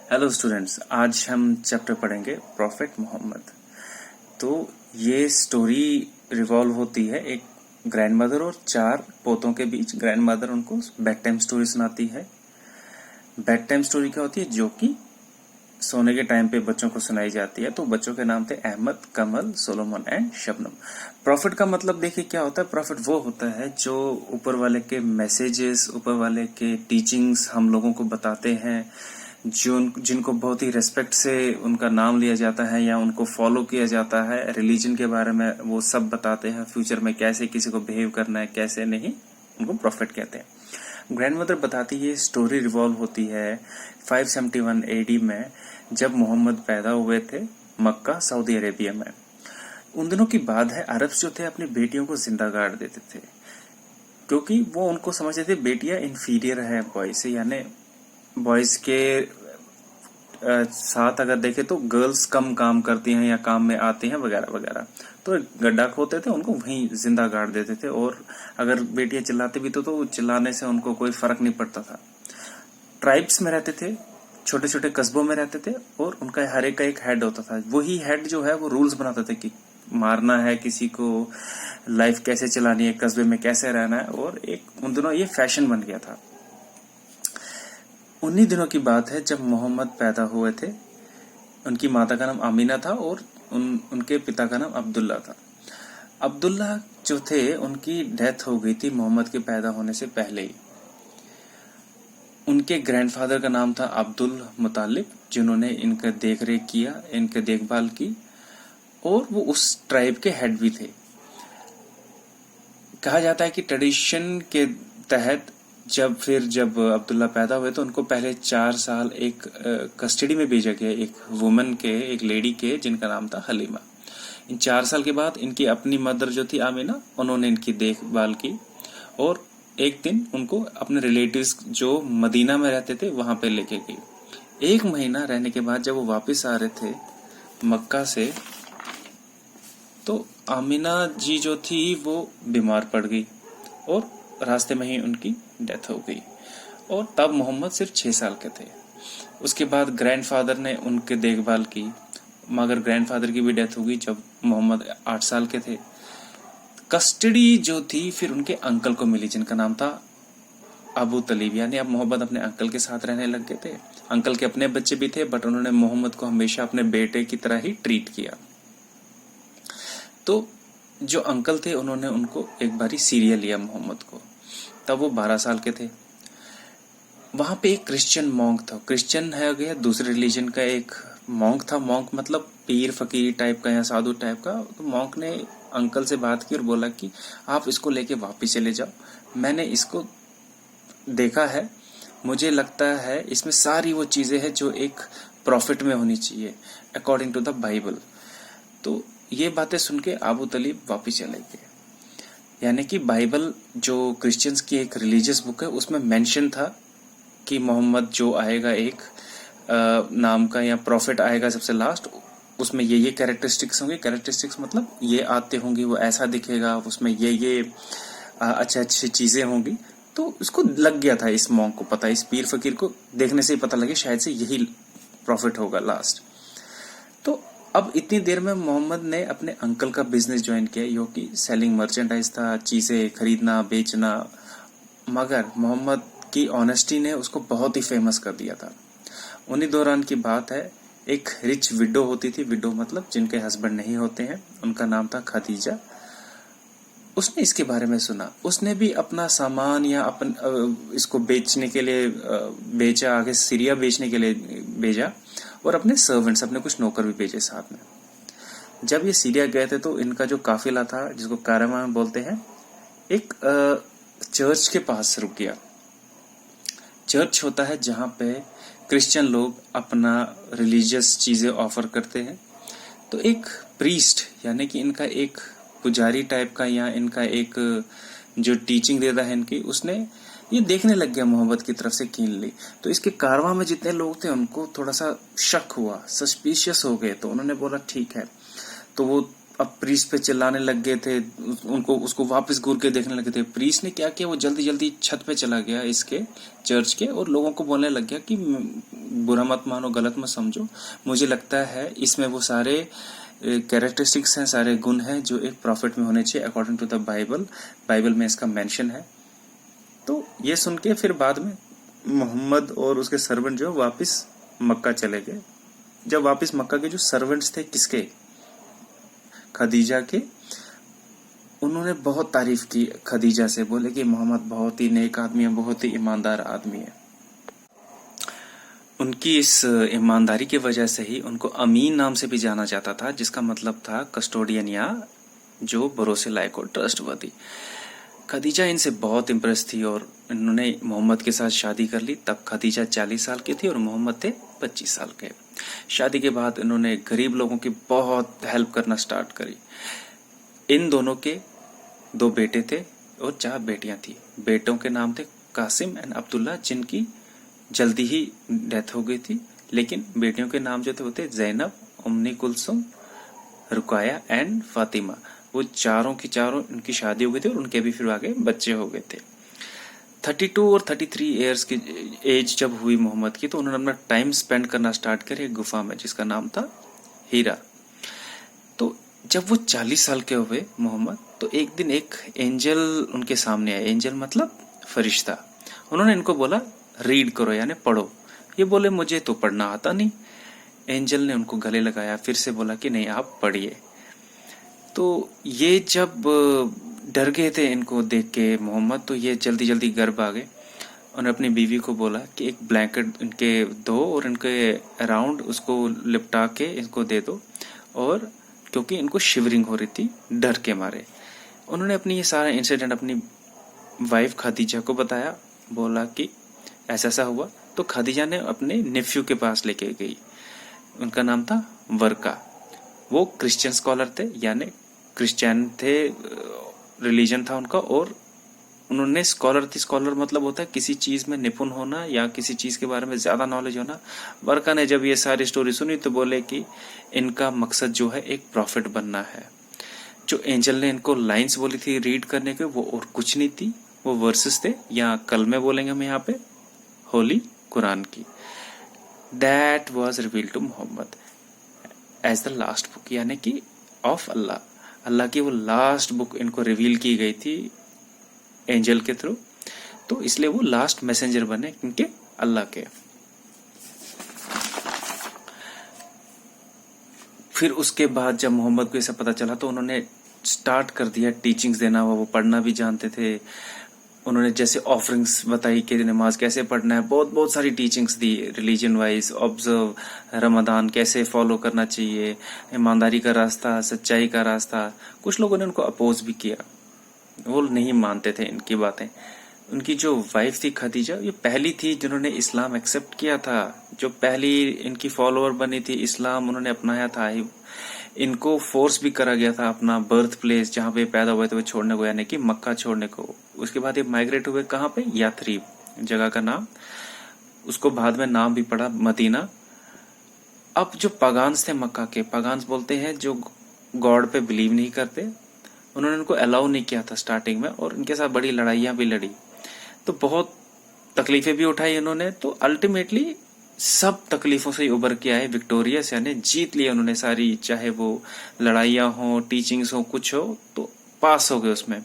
Hello students, आज हम chapter पढ़ेंगे प्रॉफेट मोहम्मद। तो ये स्टोरी रिवॉल्व होती है एक ग्रैंडमदर और 4 पोतों के बीच। ग्रैंडमदर उनको बेड टाइम स्टोरी सुनाती है। बेड टाइम स्टोरी क्या होती है? जो कि सोने के टाइम पे बच्चों को सुनाई जाती है। तो बच्चों के नाम थे अहमद, कमल, सोलोमन एंड शबनम। प्रॉफिट का मतलब देखिए क्या होता है। प्रॉफिट वो होता है जो ऊपर वाले के मैसेजेस, ऊपर वाले के टीचिंग्स हम लोगों को बताते हैं, जिनको बहुत ही रेस्पेक्ट से उनका नाम लिया जाता है या उनको फॉलो किया जाता है। रिलीजन के बारे में वो सब बताते हैं, फ्यूचर में कैसे किसी को बिहेव करना है, कैसे नहीं, उनको प्रॉफिट कहते हैं। ग्रैंडमदर बताती है स्टोरी रिवॉल्व होती है 571 एडी में, जब मोहम्मद पैदा हुए थे मक्का, सऊदी अरेबिया में। उन दिनों की बात है, अरब्स जो थे अपनी बेटियों को जिंदा गाड़ देते थे, क्योंकि वो उनको समझते थे बेटियां इंफीरियर है बॉयज से। यानी बॉयज के साथ अगर देखें तो गर्ल्स कम काम करती हैं या काम में आती हैं वगैरह वगैरह। तो गड्ढा खोदते थे, उनको वहीं जिंदा गाड़ देते थे। और अगर बेटियां चिल्लाती भी तो चिल्लाने से उनको कोई फर्क नहीं पड़ता था। ट्राइब्स में रहते थे, छोटे छोटे कस्बों में रहते थे, और उनका हर एक का एक हेड होता था। वही हेड जो है वो रूल्स बनाते थे कि मारना है किसी को, लाइफ कैसे चलानी है, कस्बे में कैसे रहना है। और एक उन दिनों ये फैशन बन गया था। उन्हीं दिनों की बात है जब मोहम्मद पैदा हुए थे। उनकी माता का नाम आमीना था और उनके पिता का नाम अब्दुल्ला था। अब्दुल्ला जो थे उनकी डेथ हो गई थी मोहम्मद के पैदा होने से पहले ही। उनके ग्रैंडफादर का नाम था अब्दुल मुतालिब, जिन्होंने इनका देख रेख किया, इनके देखभाल की, और वो उस ट्राइब के हेड भी थे। कहा जाता है कि ट्रेडिशन के तहत जब अब्दुल्ला पैदा हुए तो उनको पहले 4 साल एक कस्टडी में भेजा गया, एक वुमन के, एक लेडी के, जिनका नाम था हलीमा। इन 4 साल के बाद इनकी अपनी मदर जो थी आमीना, उन्होंने इनकी देखभाल की, और एक दिन उनको अपने रिलेटिव्स जो मदीना में रहते थे वहां पे लेके गई। 1 महीना रहने के बाद जब वो वापस आ रहे थे मक्का से, तो आमीना जी जो थी वो बीमार पड़ गई और रास्ते में ही उनकी डेथ हो गई। और तब मोहम्मद सिर्फ 6 साल के थे। उसके बाद ग्रैंडफादर ने उनके देखभाल की, मगर ग्रैंडफादर की भी डेथ हो गई जब मोहम्मद 8 साल के थे। कस्टडी जो थी फिर उनके अंकल को मिली, जिनका नाम था अबू तलीब। यानी अब मोहम्मद अपने अंकल के साथ रहने लग गए थे। अंकल के अपने बच्चे भी थे, बट उन्होंने मोहम्मद को हमेशा अपने बेटे की तरह ही ट्रीट किया। तो जो अंकल थे उन्होंने उनको एक बारी सीरिया लिया मोहम्मद को, तब वो 12 साल के थे। वहां पे एक क्रिश्चियन मॉन्क था। क्रिश्चियन है गया दूसरे रिलीजन का एक मॉन्क था। मॉन्क मतलब पीर फकीर टाइप का या साधु टाइप का। तो मॉन्क ने अंकल से बात की और बोला कि आप इसको लेके वापस चले जाओ, मैंने इसको देखा है, मुझे लगता है इसमें सारी वो चीजें हैं जो एक प्रॉफिट में होनी चाहिए अकॉर्डिंग टू द बाइबल। तो ये बातें सुन के अबू तलीब वापिस चले गए। यानी कि बाइबल जो क्रिश्चियंस की एक रिलीजियस बुक है, उसमें मेंशन था कि मोहम्मद जो आएगा एक नाम का या प्रॉफिट आएगा सबसे लास्ट, उसमें ये कैरेक्टरिस्टिक्स होंगे। कैरेक्टरिस्टिक्स मतलब ये आते होंगे, वो ऐसा दिखेगा, उसमें ये अच्छी अच्छी चीजें होंगी। तो उसको लग गया था, इस मॉन्क को पता, इस पीर फकीर को देखने से ही पता लगे शायद से यही प्रॉफिट होगा लास्ट। तो अब इतनी देर में मोहम्मद ने अपने अंकल का बिजनेस ज्वाइन किया, जो कि सेलिंग मर्चेंडाइज था, चीजें खरीदना बेचना। मगर मोहम्मद की ऑनेस्टी ने उसको बहुत ही फेमस कर दिया था। उन्हीं दौरान की बात है, एक रिच विडो होती थी। विडो मतलब जिनके हस्बैंड नहीं होते हैं, उनका नाम था खदीजा। उसने इसके बारे में सुना, उसने भी अपना सामान या इसको बेचने के लिए बेचा, आगे सीरिया बेचने के लिए भेजा, और अपने सर्वेंट्स, अपने कुछ नौकर भी भेजे साथ में। जब ये सीरिया गए थे तो इनका जो काफिला था, जिसको कारवान बोलते हैं, एक चर्च के पास रुक गया। चर्च होता है जहां पे क्रिश्चियन लोग अपना रिलीजियस चीजें ऑफर करते हैं। तो एक प्रीस्ट, यानी कि इनका एक पुजारी टाइप का, या इनका एक जो टीचिंग देता है इनकी, उसने ये देखने लग गया मोहम्मद की तरफ से कीनली। तो इसके कारवां में जितने लोग थे उनको थोड़ा सा शक हुआ, सस्पिशियस हो गए। तो उन्होंने बोला ठीक है। तो वो अब प्रीस्ट पे चिल्लाने लग गए थे, उसको वापस घूर के देखने लगे थे। प्रीस्ट ने क्या किया, वो जल्दी जल्दी छत पे चला गया इसके चर्च के, और लोगों को बोलने लग गया कि बुरा मत मानो, गलत मत समझो, मुझे लगता है इसमें वो सारे कैरेक्टरिस्टिक्स हैं, सारे गुण हैं जो एक प्रॉफिट में होने चाहिए अकॉर्डिंग टू द बाइबल में इसका मेंशन है। तो ये सुन के फिर बाद में मोहम्मद और उसके सर्वेंट जो वापस मक्का चले गए। जब वापस मक्का के जो सर्वेंट्स थे, किसके, खदीजा के, उन्होंने बहुत तारीफ की खदीजा से, बोले कि मोहम्मद बहुत ही नेक आदमी है, बहुत ही ईमानदार आदमी है। उनकी इस ईमानदारी की वजह से ही उनको अमीन नाम से भी जाना जाता था, जिसका मतलब था कस्टोडियन या जो भरोसे लायक हो, ट्रस्टवर्दी। खदीजा इनसे बहुत इम्प्रेस थी और इन्होंने मोहम्मद के साथ शादी कर ली। तब खदीजा 40 साल की थी और मोहम्मद थे 25 साल के। शादी के बाद इन्होंने गरीब लोगों की बहुत हेल्प करना स्टार्ट करी। इन दोनों के 2 बेटे थे और 4 बेटियां थी। बेटों के नाम थे कासिम एंड अब्दुल्ला, जिनकी जल्दी ही डेथ हो गई थी, लेकिन बेटियों के नाम जो थे वो थे जैनब, उम्मी कुलसुम, रुकाया एंड फातिमा। वो चारों की चारों उनकी शादी हो गई थी और उनके भी फिर आगे बच्चे हो गए थे। 32 और 33 ईयर्स की एज जब हुई मोहम्मद की, तो उन्होंने अपना टाइम स्पेंड करना स्टार्ट किया एक गुफा में जिसका नाम था हीरा। तो जब वो 40 साल के हुए मोहम्मद, तो एक दिन एक एंजल उनके सामने आया। एंजल मतलब फरिश्ता। उन्होंने इनको बोला रीड करो, यानी पढ़ो। ये बोले मुझे तो पढ़ना आता नहीं। एंजल ने उनको गले लगाया, फिर से बोला कि नहीं आप पढ़िए। तो ये जब डर गए थे इनको देख के मोहम्मद, तो ये जल्दी जल्दी घर भाग गए। उन्होंने अपनी बीवी को बोला कि एक ब्लैंकेट इनके दो और इनके अराउंड उसको लिपटा के इनको दे दो, और क्योंकि इनको शिवरिंग हो रही थी डर के मारे। उन्होंने अपनी ये सारा इंसिडेंट अपनी वाइफ खदीजा को बताया, बोला कि ऐसा ऐसा हुआ। तो खदीजा ने अपने नेफ्यू के पास लेके गई। उनका नाम था वर्का। वो क्रिश्चियन स्कॉलर थे, यानी क्रिश्चियन थे, रिलीजन था उनका, और उन्होंने स्कॉलर थी। स्कॉलर मतलब होता है किसी चीज में निपुण होना या किसी चीज के बारे में ज्यादा नॉलेज होना। वर्का ने जब ये सारी स्टोरी सुनी तो बोले कि इनका मकसद जो है एक प्रॉफिट बनना है। जो एंजल ने इनको लाइंस बोली थी रीड करने के, वो और कुछ नहीं थी, वो वर्सेस थे, या कलमे बोलेंगे हम यहाँ पे, होली कुरान की। That was revealed to Muhammad as the last book, यानी कि ऑफ अल्लाह। अल्लाह की वो लास्ट बुक इनको रिवील की गई थी एंजल के थ्रू, तो इसलिए वो लास्ट मैसेंजर बने इनके अल्लाह के। फिर उसके बाद जब मोहम्मद को ऐसा पता चला तो उन्होंने स्टार्ट कर दिया टीचिंग्स देना। वो पढ़ना भी जानते थे। उन्होंने जैसे ऑफरिंग्स बताई कि नमाज कैसे पढ़ना है, बहुत बहुत सारी टीचिंग्स दी रिलीजन वाइज, ऑब्जर्व, रमदान कैसे फॉलो करना चाहिए, ईमानदारी का रास्ता, सच्चाई का रास्ता। कुछ लोगों ने उनको अपोज भी किया, वो नहीं मानते थे इनकी बातें। उनकी जो वाइफ थी खदीजा, ये पहली थी जिन्होंने इस्लाम एक्सेप्ट किया था, जो पहली इनकी फॉलोअर बनी थी, इस्लाम उन्होंने अपनाया था। इनको फोर्स भी करा गया था अपना बर्थ प्लेस जहाँ पे पैदा हुए थे वो छोड़ने को, यानी कि मक्का छोड़ने को। उसके बाद ये माइग्रेट हुए कहाँ पे, याथरीब जगह का नाम, उसको बाद में नाम भी पड़ा मदीना। अब जो पगान्स थे मक्का के, पगान्स बोलते हैं जो गॉड पे बिलीव नहीं करते, उन्होंने उनको अलाउ नहीं किया था स्टार्टिंग में, और उनके साथ बड़ी लड़ाइयां भी लड़ी, तो बहुत तकलीफें भी उठाई इन्होंने। तो अल्टीमेटली सब तकलीफों से उबर के आए विक्टोरियस, यानी जीत लिया उन्होंने सारी, चाहे वो लड़ाइयां हो, टीचिंग्स हो, कुछ हो, तो पास हो गए उसमें।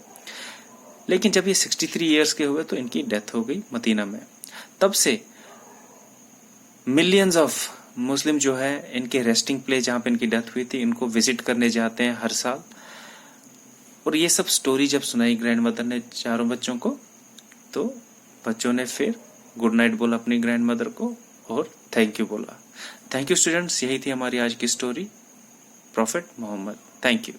लेकिन जब ये 63 इयर्स के हुए तो इनकी डेथ हो गई मदीना में। तब से मिलियंस ऑफ मुस्लिम जो है इनके रेस्टिंग प्लेस जहां पे इनकी डेथ हुई थी, इनको विजिट करने जाते हैं हर साल। और ये सब स्टोरी जब सुनाई ग्रैंड मदर ने चारों बच्चों को, तो बच्चों ने फिर गुड नाइट बोला अपनी ग्रैंड मदर को और थैंक यू बोला। थैंक यू स्टूडेंट्स, यही थी हमारी आज की स्टोरी, प्रॉफिट मोहम्मद। Thank you.